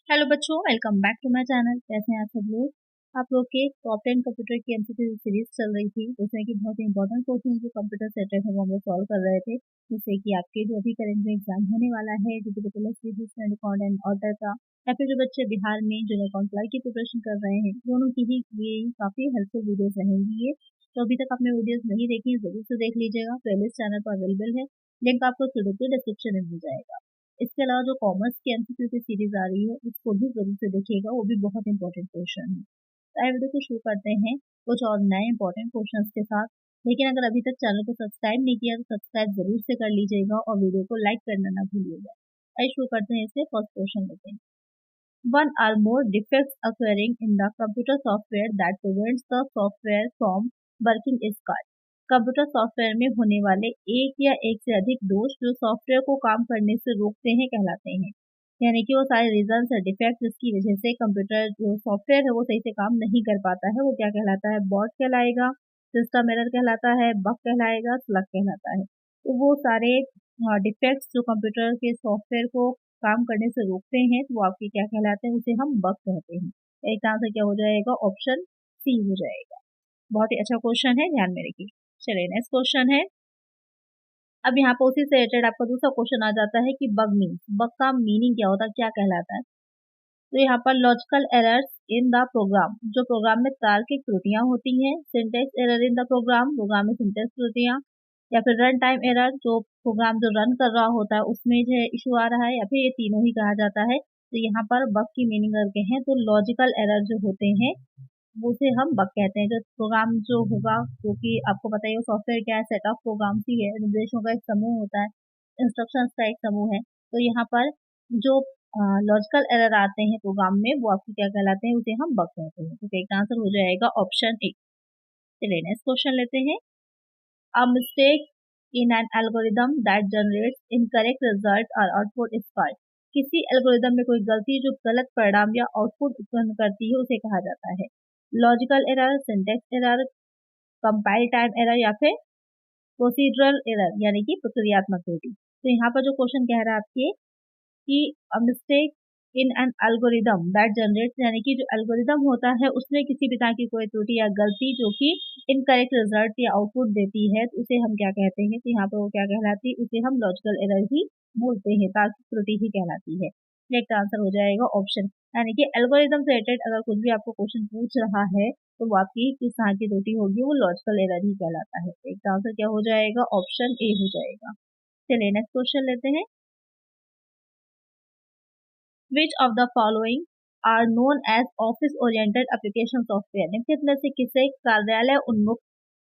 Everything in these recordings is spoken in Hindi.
हेलो बच्चों, welcome back to my channel. कैसे हैं आप सब लोग। आप लोग के टॉप 10 कंप्यूटर की एमसीक्यू सीरीज चल रही थी, जिसमें कि बहुत ही इंपॉर्टेंट क्वेश्चन जो कंप्यूटर सेटअप है वो हम लोग सॉल्व कर रहे थे, जिससे कि आपके जो अभी करेंट में एग्जाम होने वाला है एंड ऑर्डर का, या फिर जो बच्चे बिहार में जो अकाउंट की प्रिपरेशन कर रहे हैं, दोनों की ही ये काफी हेल्पफुल वीडियोस रहेंगी ये। तो अभी तक आपने वीडियोस नहीं देखी, जरूर से देख लीजिएगा। प्लेलिस्ट चैनल पर अवेलेबल है, लिंक आपको वीडियो के डिस्क्रिप्शन में मिल जाएगा। इसके अलावा जो कॉमर्स की एमसीक्यू की सीरीज आ रही है, उसको भी जरूर से देखिएगा, वो भी बहुत इंपॉर्टेंट क्वेश्चन है। तो वीडियो को शुरू करते हैं कुछ और नए इंपॉर्टेंट क्वेश्चंस के साथ। लेकिन अगर अभी तक चैनल को सब्सक्राइब नहीं किया तो सब्सक्राइब जरूर से कर लीजिएगा और वीडियो को लाइक करना ना भूलिएगा। आइए शुरू करते हैं इससे। फर्स्ट क्वेश्चन लेते हैं। One or more defects occurring in the computer software that prevents the software from working is called। Computer software में होने वाले एक या एक से अधिक दोष जो सॉफ्टवेयर को काम करने से रोकते हैं कहलाते हैं। यानी कि वो सारे रीजन या डिफेक्ट जिसकी वजह से कंप्यूटर जो सॉफ्टवेयर है वो सही से काम नहीं कर पाता है, वो क्या कहलाता है? बॉट कहलाएगा, सिस्टम एरर कहलाता है, बग कहलाएगा, स्लग कहलाता है। तो वो सारे डिफेक्ट्स जो कंप्यूटर के सॉफ्टवेयर को काम करने से रोकते हैं, तो वो आपके क्या कहलाते हैं? उसे हम बग कहते हैं। एक आंसर क्या हो जाएगा? ऑप्शन सी हो जाएगा। बहुत ही अच्छा क्वेश्चन है, ध्यान में रखिए। चलिए नेक्स्ट क्वेश्चन है। अब यहाँ पर उसी से रिलेटेड आपका दूसरा क्वेश्चन आ जाता है कि बग मीन, बग का मीनिंग क्या होता है, क्या कहलाता है? तो यहाँ पर logical errors in the program, जो प्रोग्राम में तार्किक त्रुटियां होती हैं। Syntax error in the program, program में सिंटेक्स त्रुटियां। या फिर रन टाइम एरर, जो प्रोग्राम जो रन कर रहा होता है उसमें जो इशू आ रहा है, या फिर ये तीनों ही कहा जाता है। तो यहाँ पर बग की मीनिंग करके हैं, तो लॉजिकल एरर जो होते हैं उसे हम बग कहते हैं। जो प्रोग्राम जो होगा, क्योंकि आपको पता ही सॉफ्टवेयर क्या है, सेट ऑफ प्रोग्राम्स ही है, निर्देशों का एक समूह होता है, इंस्ट्रक्शंस का एक समूह है। तो यहाँ पर जो लॉजिकल एरर आते हैं प्रोग्राम में, वो आपको क्या कहलाते हैं? उसे हम बग कहते हैं। तो एक आंसर हो जाएगा ऑप्शन ए। चलिए नेक्स्ट क्वेश्चन लेते हैं। A mistake in an algorithm that generates incorrect result और आउटपुट इज कॉल्ड। किसी एल्गोरिदम में कोई गलती जो गलत परिणाम या आउटपुट उत्पन्न करती है, उसे कहा जाता है logical error, syntax error, compile time error, या फिर प्रोसीजरल एरर यानी कि प्रक्रियात्मक त्रुटि। तो यहाँ पर जो क्वेश्चन कह रहा है आपके कि a mistake in an algorithm that generates, यानी कि जो एल्गोरिदम होता है उसमें किसी भी तरह की कोई त्रुटि या गलती जो कि इनकरेक्ट रिजल्ट या आउटपुट देती है, तो उसे हम क्या कहते हैं? तो यहाँ पर वो क्या कहलाती है? उसे हम लॉजिकल एरर ही बोलते हैं, तार्किक त्रुटि ही कहलाती है। करेक्ट आंसर हो जाएगा ऑप्शन, यानी कि एल्गोरिदम से रिलेटेड अगर कुछ भी आपको क्वेश्चन पूछ रहा है तो वो आपकी किस तरह की त्रुटि होगी, वो लॉजिकल एरर ही कहलाता है। एक आंसर क्या हो जाएगा? ऑप्शन ए हो जाएगा। चलिए नेक्स्ट क्वेश्चन लेते हैं। Which of the following are known as office oriented application software? निम्नलिखित में से किसे कार्यालय उन्मुख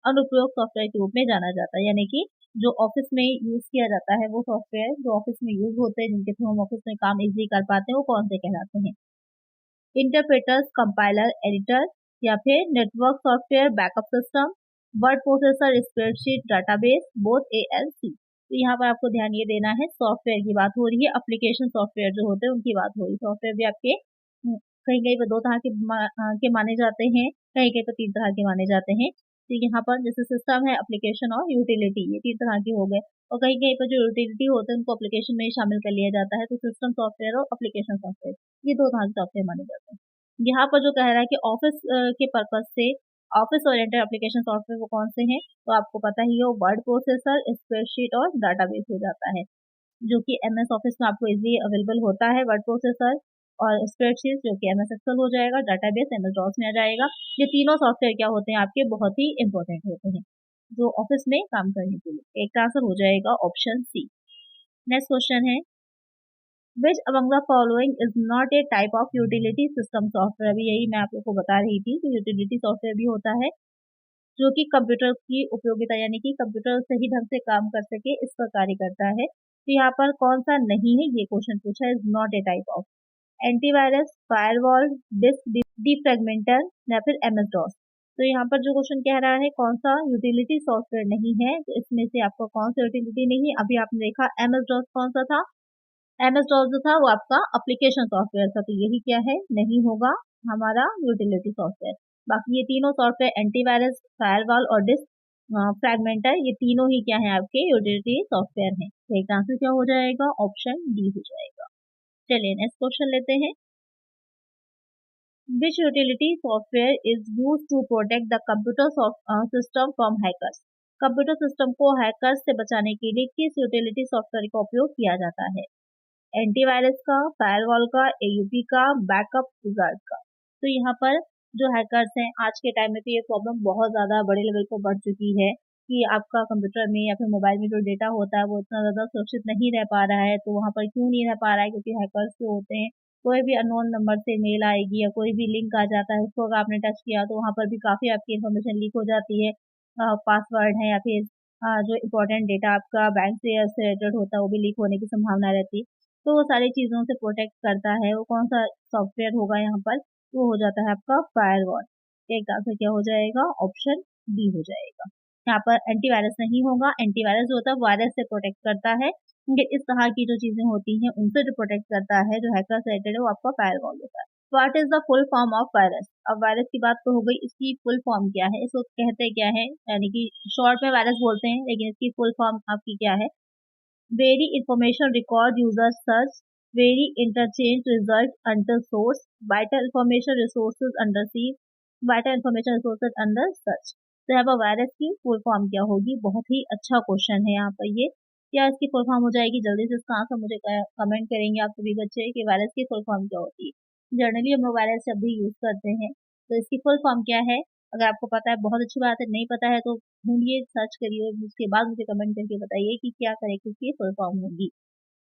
अनुप्रयोग सॉफ्टवेयर के रूप में जाना जाता है? यानी कि जो ऑफिस में यूज किया जाता है, वो सॉफ्टवेयर जो ऑफिस में यूज होते हैं, जिनके थ्रू हम ऑफिस में काम इजीली कर पाते हैं, वो कौन से कहलाते हैं? इंटरप्रेटर्स, कंपाइलर, एडिटर, या फिर network software, backup system, word processor, spreadsheet, database, both A L C. तो यहाँ पर आपको ध्यान ये देना है, सॉफ्टवेयर की बात हो रही है, एप्लीकेशन सॉफ्टवेयर जो होते हैं उनकी बात हो रही है। सॉफ्टवेयर भी आपके कहीं कहीं पर दो तरह के माने जाते हैं, कहीं कहीं पर तीन तरह के माने जाते हैं। तो यहाँ पर जैसे सिस्टम है, एप्लीकेशन और यूटिलिटी, ये तीन तरह के हो गए। और कहीं कहीं पर जो यूटिलिटी होते हैं उनको एप्लीकेशन में ही शामिल कर लिया जाता है। तो सिस्टम सॉफ्टवेयर और एप्लीकेशन सॉफ्टवेयर, ये दो तरह के सॉफ्टवेयर माने जाते हैं। यहाँ पर जो कह रहा है कि ऑफिस के पर्पज से ऑफिस ओरिएंटेड एप्लीकेशन सॉफ्टवेयर वो कौन से हैं, तो आपको पता ही है, वर्ड प्रोसेसर, स्प्रेडशीट और डाटाबेस हो जाता है, जो कि एमएस ऑफिस में आपको इजीली अवेलेबल होता है। वर्ड प्रोसेसर और स्प्रेडशीट जो कि एमएस एक्सेल हो जाएगा, डाटाबेस एमएस डॉस में आ जाएगा। ये तीनों सॉफ्टवेयर क्या होते हैं? आपके बहुत ही इंपॉर्टेंट होते हैं जो ऑफिस में काम करने के लिए। एक आंसर हो जाएगा ऑप्शन सी। नेक्स्ट क्वेश्चन है, which among the following is not a type of utility system software? अभी यही मैं आप लोग को बता रही थी कि यूटिलिटी सॉफ्टवेयर भी होता है जो कि कंप्यूटर की उपयोगिता, यानी कि कंप्यूटर सही ढंग से काम कर सके, इस पर कार्य करता है। तो यहाँ पर कौन सा नहीं है, ये क्वेश्चन पूछा है। Is not a type of antivirus, firewall, disc defragmenter, या फिर एमएस डॉस। तो यहाँ पर जो क्वेश्चन कह रहा है कौन सा यूटिलिटी सॉफ्टवेयर नहीं है, तो इसमें से आपको कौन सा यूटिलिटी नहीं है? अभी आपने देखा एमएस डॉस कौन सा था? एमएस डॉस जो था वो आपका एप्लीकेशन सॉफ्टवेयर था, तो यही क्या है? नहीं होगा हमारा यूटिलिटी सॉफ्टवेयर। बाकी ये तीनों सॉफ्टवेयर, एंटीवायरस, फायरवॉल और डिस्क फ्रैगमेंटर, ये तीनों ही क्या है? आपके यूटिलिटी सॉफ्टवेयर हैं। तो एक आंसर क्या हो जाएगा? ऑप्शन डी हो जाएगा। चलिए नेक्स्ट क्वेश्चन लेते हैं। Which utility software is used to protect the computer system from hackers? Computer system को हैकर्स से बचाने के लिए किस यूटिलिटी सॉफ्टवेयर का उपयोग किया जाता है? एंटीवायरस का, फायरवॉल का, एयूपी का, बैकअप विजार्ड का। तो यहाँ पर जो हैकर्स हैं आज के टाइम में तो ये प्रॉब्लम बहुत ज़्यादा बड़े लेवल पर बढ़ चुकी है कि आपका कंप्यूटर में या फिर मोबाइल में जो डेटा होता है वो इतना ज़्यादा सुरक्षित नहीं रह पा रहा है। तो वहाँ पर क्यों नहीं रह पा रहा है? क्योंकि हैकर्स जो होते हैं कोई भी अननोन नंबर से मेल आएगी या कोई भी लिंक आ जाता है उसको अगर आपने टच किया तो वहाँ पर भी काफ़ी आपकी इन्फॉर्मेशन लीक हो जाती है। पासवर्ड है या फिर जो इम्पोर्टेंट डेटा आपका बैंक से रिलेटेड होता है वो भी लीक होने की संभावना रहती है। तो वो सारी चीज़ों से प्रोटेक्ट करता है। वो कौन सा सॉफ्टवेयर होगा यहाँ पर? वो हो जाता है आपका फायरवॉल। एक आंसर क्या हो जाएगा? ऑप्शन बी हो जाएगा। यहाँ पर एंटीवायरस नहीं होगा। एंटीवायरस जो होता है वायरस से प्रोटेक्ट करता है, क्योंकि इस तरह की जो चीजें होती हैं उनसे जो प्रोटेक्ट करता है, जो हैकर से रिलेटेड है, वो आपका फायरवॉल होता है। What is the full form of virus? अब वायरस की बात तो हो गई, इसकी फुल फॉर्म क्या है? इसको कहते क्या है? यानी कि शॉर्ट में वायरस बोलते हैं, लेकिन इसकी फुल फॉर्म आपकी क्या है? Vary information record user search, vary interchange result under source, vital information resources under sieve, vital information resources under search। तो यहाँ पर वायरस की फुल फॉर्म क्या होगी? बहुत ही अच्छा क्वेश्चन है यहाँ पर ये। क्या इसकी फुल फॉर्म हो जाएगी? जल्दी से इसका आंसर मुझे कमेंट करेंगे आप सभी बच्चे कि वायरस की फुल फॉर्म क्या होती है। जनरली हम लोग वायरस जब भी यूज करते हैं तो इसकी फुल फॉर्म क्या है? अगर आपको पता है बहुत अच्छी बात है, नहीं पता है तो ढूंढिए, सर्च करिए, उसके बाद मुझे कमेंट करके बताइए कि क्या करेक्ट इसकी फुल फॉर्म होगी।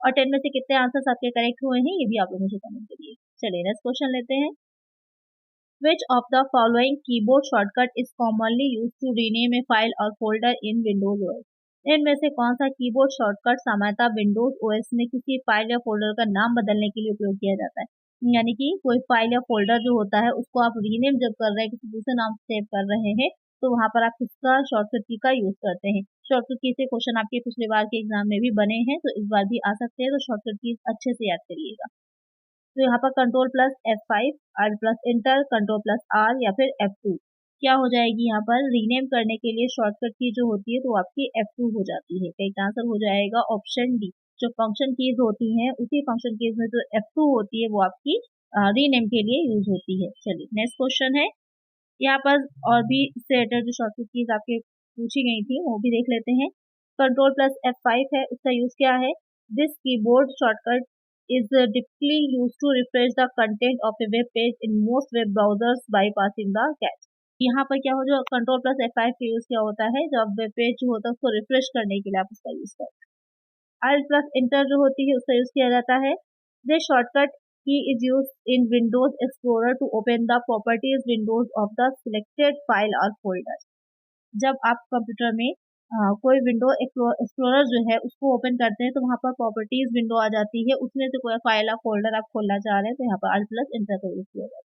और 10 में से कितने आंसर्स आपके करेक्ट हुए हैं ये भी आप लोग मुझे कमेंट करिए। चलिए नेक्स्ट क्वेश्चन लेते हैं। Which of the following keyboard shortcut is commonly used to rename a file or folder in Windows OS? इनमें से कौन सा कीबोर्ड शॉर्टकट सामान्यतः विंडोज ओएस में किसी फाइल या फोल्डर का नाम बदलने के लिए उपयोग किया जाता है? यानी कि कोई फाइल या फोल्डर जो होता है उसको आप रीनेम जब कर रहे हैं, किसी दूसरे नाम से सेव कर रहे हैं, तो वहां पर आप किसका शॉर्टकट की का यूज करते हैं? शॉर्टकट की से क्वेश्चन आपके पिछले बार के एग्जाम में भी बने हैं, तो इस बार भी आ सकते हैं, तो शॉर्टकट की अच्छे से याद करिएगा। तो यहाँ पर control plus F5, R plus enter, control plus R या फिर F2 क्या हो जाएगी? यहाँ पर रीनेम करने के लिए शॉर्टकट की जो होती है तो आपकी F2 हो जाती है। करेक्ट आंसर हो जाएगा ऑप्शन डी। जो फंक्शन कीज होती हैं उसी फंक्शन कीज में जो F2 होती है वो आपकी रीनेम के लिए यूज होती है। चलिए नेक्स्ट क्वेश्चन है। यहाँ पर और भी इससे रिलेटेड जो शॉर्टकट कीज आपके पूछी गई थी वो भी देख लेते हैं। कंट्रोल प्लस F5 है, उसका यूज क्या है? This keyboard shortcut is typically used to refresh the content of a web page in most web browsers bypassing the cache। यहाँ पर क्या हो, जो कंट्रोल प्लस F5 का यूज क्या होता है? जब वेब पेज जो होता है उसको रिफ्रेश करने के लिए आप उसका यूज करते हैं। अल्ट प्लस इंटर जो होती है उसका यूज किया जाता है। This shortcut key is use in Windows Explorer to open the properties windows of the selected file और फोल्डर। जब आप कंप्यूटर में कोई विंडो एक्सप्लोरर जो है उसको ओपन करते हैं तो वहां पर प्रॉपर्टीज विंडो आ जाती है, उसमें से कोई फाइल या फोल्डर आप खोलना चाह रहे हैं तो यहाँ पर Alt प्लस इंटर का यूज किया जाता है।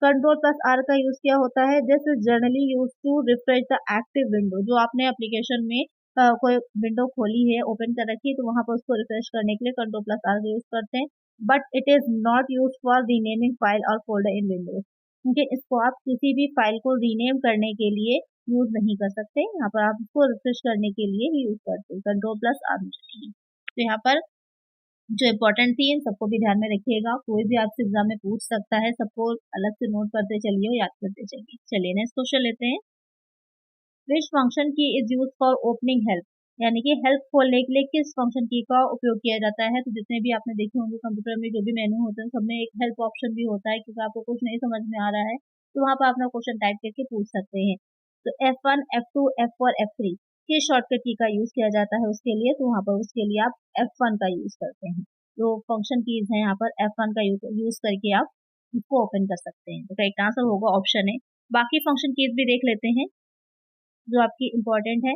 कंट्रोल प्लस आर का यूज क्या होता है? This is generally use to refresh the active window. जो आपने एप्लीकेशन में कोई विंडो खोली है, ओपन कर रखी है, तो वहां पर उसको रिफ्रेश करने के लिए कंट्रोल प्लस आर का यूज करते हैं। But it is not use for renaming file और फोल्डर इन विंडोज, क्योंकि इसको आप किसी भी फाइल को रीनेम करने के लिए यूज नहीं कर सकते। यहाँ पर आप इसको रिफ्रेश करने के लिए ही यूज करते हैं। Control plus R. तो यहाँ पर जो इम्पोर्टेंट थी इन सबको भी ध्यान में रखिएगा, कोई भी आपसे एग्जाम में पूछ सकता है, सबको अलग से नोट करते चलिए और याद करते चलिए। चलिए नेक्स्ट क्वेश्चन लेते हैं। विच फंक्शन की is use for opening help? यानी कि हेल्प खोलने के लिए किस फंक्शन की का उपयोग किया जाता है? तो जितने भी आपने देखे होंगे कंप्यूटर में जो भी मेनू होते हैं सब में एक हेल्प ऑप्शन भी होता है, क्योंकि आपको कुछ नहीं समझ में आ रहा है तो वहां पर अपना क्वेश्चन टाइप करके पूछ सकते हैं। तो F1, F2, F4, F3 किस शॉर्टकट की का यूज किया जाता है उसके लिए? तो वहां पर उसके लिए आप F1 का यूज करते हैं। जो फंक्शन कीज है यहाँ पर F1 का यूज करके आप इसको ओपन कर सकते हैं। तो करेक्ट आंसर होगा ऑप्शन है। बाकी फंक्शन कीज भी देख लेते हैं जो आपकी इंपॉर्टेंट है।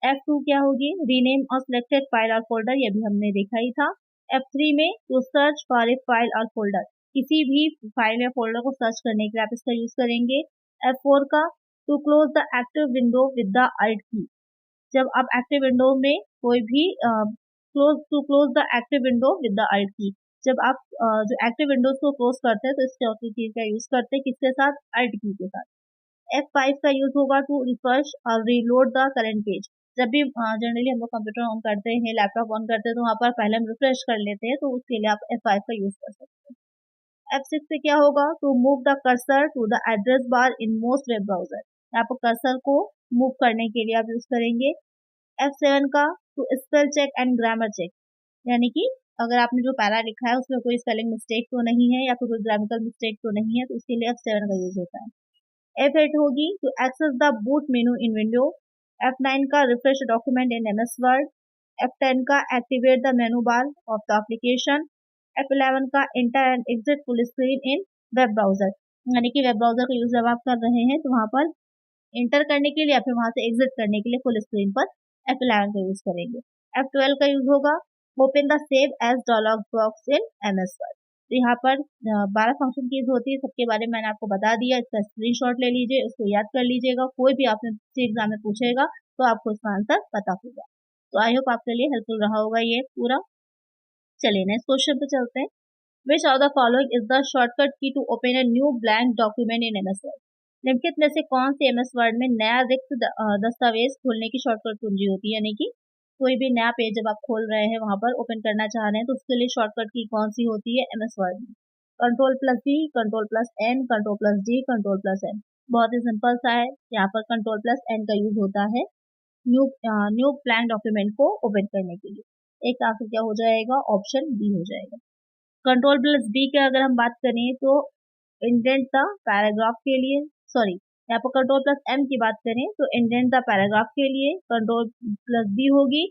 F2 क्या होगी? रीनेम और सिलेक्टेड फाइल और फोल्डर, ये भी हमने देखा ही था। F3 में to search for a file और फोल्डर, किसी भी फाइल या फोल्डर को सर्च करने के लिए आप इसका यूज करेंगे। F4 का to close the active window with the Alt key, जब आप एक्टिव विंडो में कोई भी close the active window with the Alt key, जब आप जो एक्टिव विंडोज को क्लोज करते हैं तो इस चौथी चीज का यूज करते हैं, किसके साथ? अल्ट की के साथ। F5 का यूज होगा टू रिफ्रेश और रीलोड द करंट पेज। जब भी जनरली हम लोग कंप्यूटर ऑन करते हैं, लैपटॉप ऑन करते हैं, तो वहां पर पहले हम रिफ्रेश कर लेते हैं, तो उसके लिए आप F5 का यूज कर सकते हैं। F6 से क्या होगा, to move the cursor to the address bar in most web browser. यहाँ पर कर्सर को मूव करने के लिए आप यूज करेंगे। F7 का to spell check and grammar check, यानी कि अगर आपने जो पैरा लिखा है उसमें कोई स्पेलिंग मिस्टेक तो नहीं है या फिर कोई ग्रामेटिकल मिस्टेक तो नहीं है, तो उसके लिए F7 का यूज होता है। F8 होगी to access the boot menu in window. F9 का refresh document in MS Word. F10 का activate the menu bar of the application. F11 का enter and exit full screen in web browser, यानी कि वेब ब्राउजर का यूज जब आप कर रहे हैं तो वहां पर इंटर करने के लिए या फिर वहां से एग्जिट करने के लिए फुल स्क्रीन पर F11 का यूज करेंगे। F12 का यूज होगा open the save as dialog box in MS Word. तो यहाँ पर 12 फंक्शन कीज होती है, सबके बारे में मैंने आपको बता दिया। इसका स्क्रीनशॉट ले लीजिए, उसको याद कर लीजिएगा, कोई भी आपने एग्जाम में पूछेगा तो आपको इसका आंसर पता होगा। तो आई होप आपके लिए हेल्पफुल रहा होगा ये पूरा। चलिए नेक्स्ट क्वेश्चन पे चलते हैं। Which of the following is the shortcut key to open a new blank document in MS word. निम्नलिखित में से कौन सी MS वर्ड में नया रिक्त दस्तावेज खोलने की शॉर्टकट कुंजी होती है, यानी कि कोई भी नया पेज जब आप खोल रहे हैं वहां पर ओपन करना चाह रहे हैं तो उसके लिए शॉर्टकट की कौन सी होती है MS वर्ड में। Ctrl+D, Ctrl+N, Ctrl+D, Ctrl+N। बहुत ही सिंपल सा है, यहाँ पर Ctrl+N का यूज होता है न्यू ब्लैंक डॉक्यूमेंट को ओपन करने के लिए। एक आंसर क्या हो जाएगा, ऑप्शन बी हो जाएगा। Ctrl+B के अगर हम बात करें तो इंडेंट द पैराग्राफ के लिए, सॉरी यहाँ पर Ctrl+M की बात करें तो इंडेंट द पैराग्राफ के लिए। Ctrl+B होगी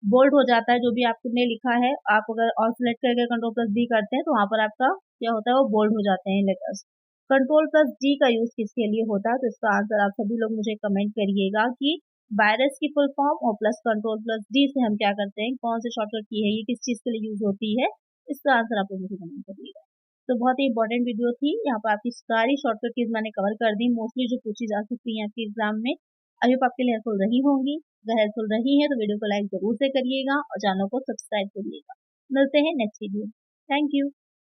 बोल्ड हो जाता है जो भी आपने लिखा है, आप अगर और सिलेक्ट करके Ctrl+D करते हैं तो वहां पर आपका क्या होता है, वो बोल्ड हो जाते हैं लेटर्स। Ctrl+D का यूज किसके लिए होता है, तो इसका आंसर आप सभी लोग मुझे कमेंट करिएगा कि वायरस की फुल फॉर्म और प्लस Ctrl+D से हम क्या करते हैं, कौन से शॉर्टकट की है, ये किस चीज के लिए यूज होती है, इसका आंसर आप लोग मुझे कमेंट करिएगा। तो बहुत ही इंपॉर्टेंट वीडियो थी, यहाँ पर आपकी सारी शॉर्टकट कीज मैंने कवर कर दी, मोस्टली जो पूछी जा सकती है आपके एग्जाम में। आई होप आपके लिए हेल्पफुल रही होंगी। अगर हेल्पफुल रही है तो वीडियो को लाइक जरूर से करिएगा और चैनल को सब्सक्राइब करिएगा। मिलते हैं नेक्स्ट वीडियो। Thank you.